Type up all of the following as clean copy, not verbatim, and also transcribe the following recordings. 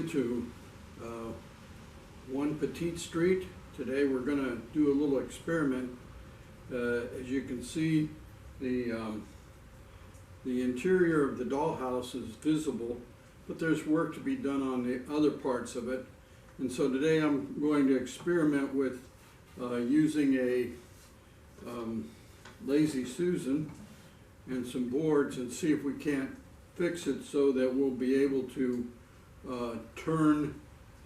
to One Petite Street. Today we're going to do a little experiment. As you can see, the interior of the dollhouse is visible, but there's work to be done on the other parts of it. And so today I'm going to experiment with using a Lasy Susan and some boards and see if we can't fix it so that we'll be able to turn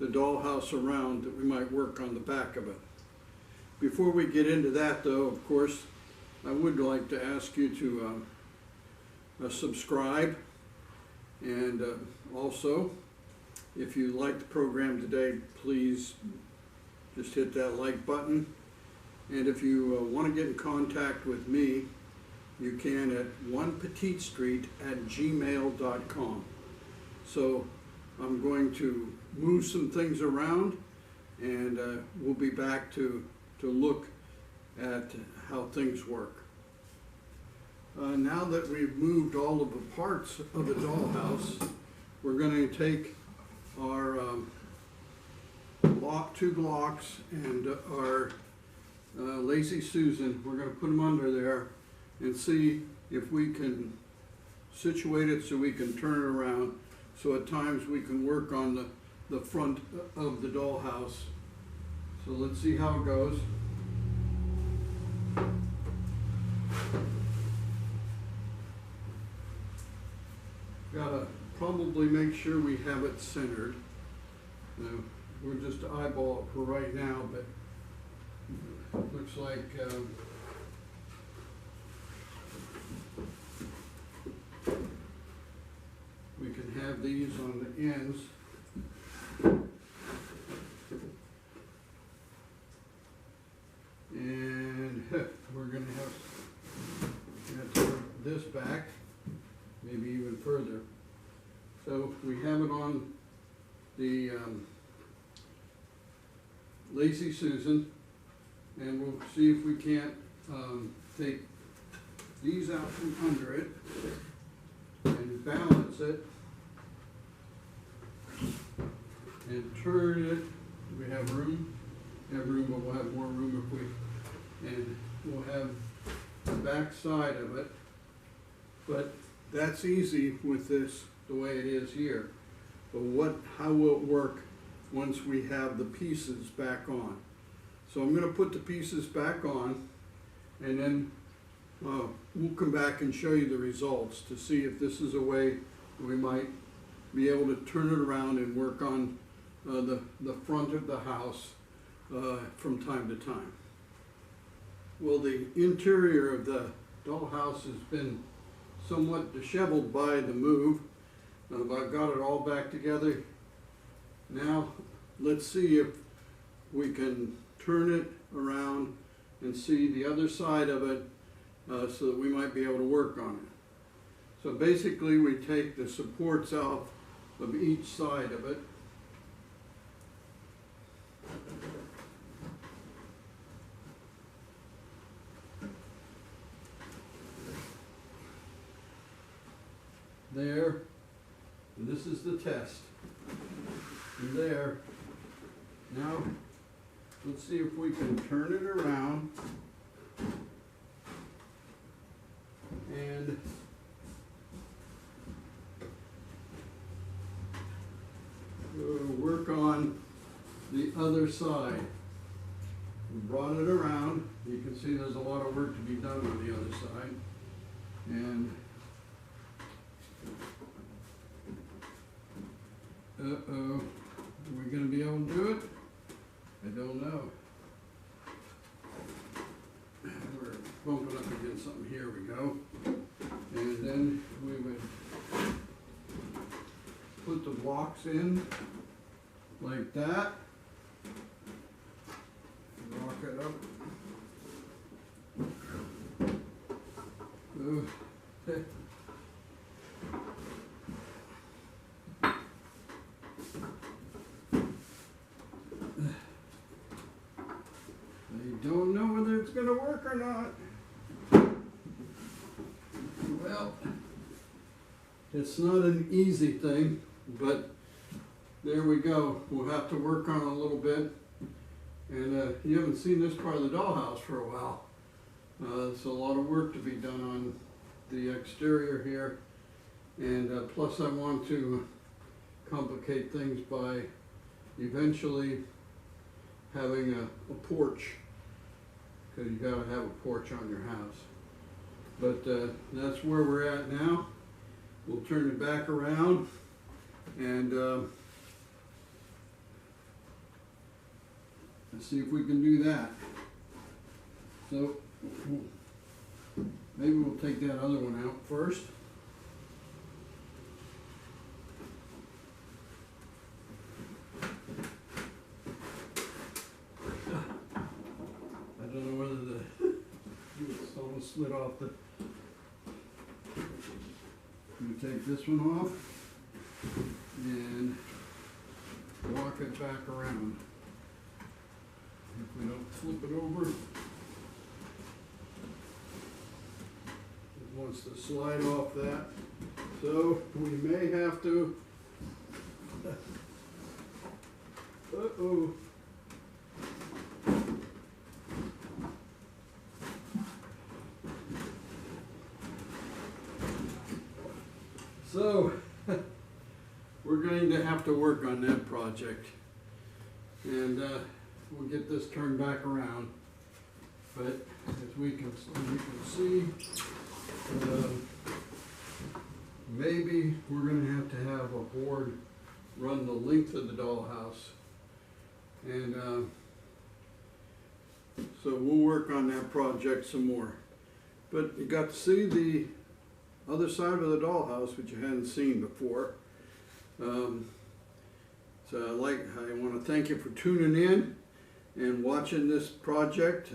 the dollhouse around, that we might work on the back of it. Before we get into that though, of course, I would like to ask you to subscribe, and also, if you like the program today, please just hit that like button. And if you want to get in contact with me, you can at onepetitestreet@gmail.com. So I'm going to move some things around, and we'll be back to look at how things work. Now that we've moved all of the parts of the dollhouse, we're going to take our two blocks and our Lasy Susan. We're going to put them under there and see if we can situate it so we can turn it around, so at times we can work on the front of the dollhouse. So let's see how it goes. Gotta probably make sure we have it centered. We're just eyeball it for right now, but it looks like we can have these on the ends. And we're going to have to turn this back, maybe even further. So we have it on the Lasy Susan, and we'll see if we can't take these out from under it and balance it and turn it. We have room. But we'll have more room if we, and we'll have the back side of it. But that's easy with this the way it is here. But how will it work once we have the pieces back on? So I'm going to put the pieces back on, and then we'll come back and show you the results to see if this is a way we might be able to turn it around and work on the front of the house from time to time. Well, the interior of the dollhouse has been somewhat disheveled by the move. I've got it all back together. Now let's see if we can turn it around and see the other side of it, so that we might be able to work on it. So basically we take the supports out of each side of it. There, and this is the test. And there. Now, let's see if we can turn it around and work on the other side. We brought it around. You can see there's a lot of work to be done on the other side. And are we going to be able to do it? I don't know. We're bumping up against something. Here we go. And then we would put the blocks in like that. Lock it up. Don't know whether it's going to work or not. Well, it's not an easy thing, but there we go. We'll have to work on it a little bit. And you haven't seen this part of the dollhouse for a while. It's a lot of work to be done on the exterior here. And plus I want to complicate things by eventually having a porch, because you gotta have a porch on your house. But that's where we're at now. We'll turn it back around and let's see if we can do that. So maybe we'll take that other one out first. I don't know whether it's almost slid off the. I'm gonna take this one off and walk it back around. If we don't flip it over, it wants to slide off that. So we may have to, uh-oh. So we're going to have to work on that project, and we'll get this turned back around. But as you can see, maybe we're going to have a board run the length of the dollhouse, and so we'll work on that project some more. But you got to see the other side of the dollhouse, which you hadn't seen before. So I want to thank you for tuning in and watching this project.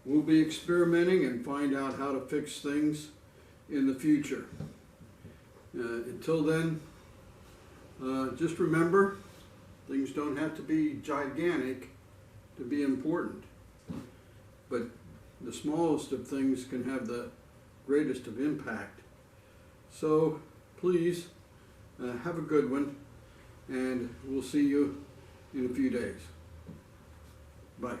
We'll be experimenting and find out how to fix things in the future. Until then, just remember, things don't have to be gigantic to be important, but the smallest of things can have the greatest of impact. So please have a good one, and we'll see you in a few days. Bye.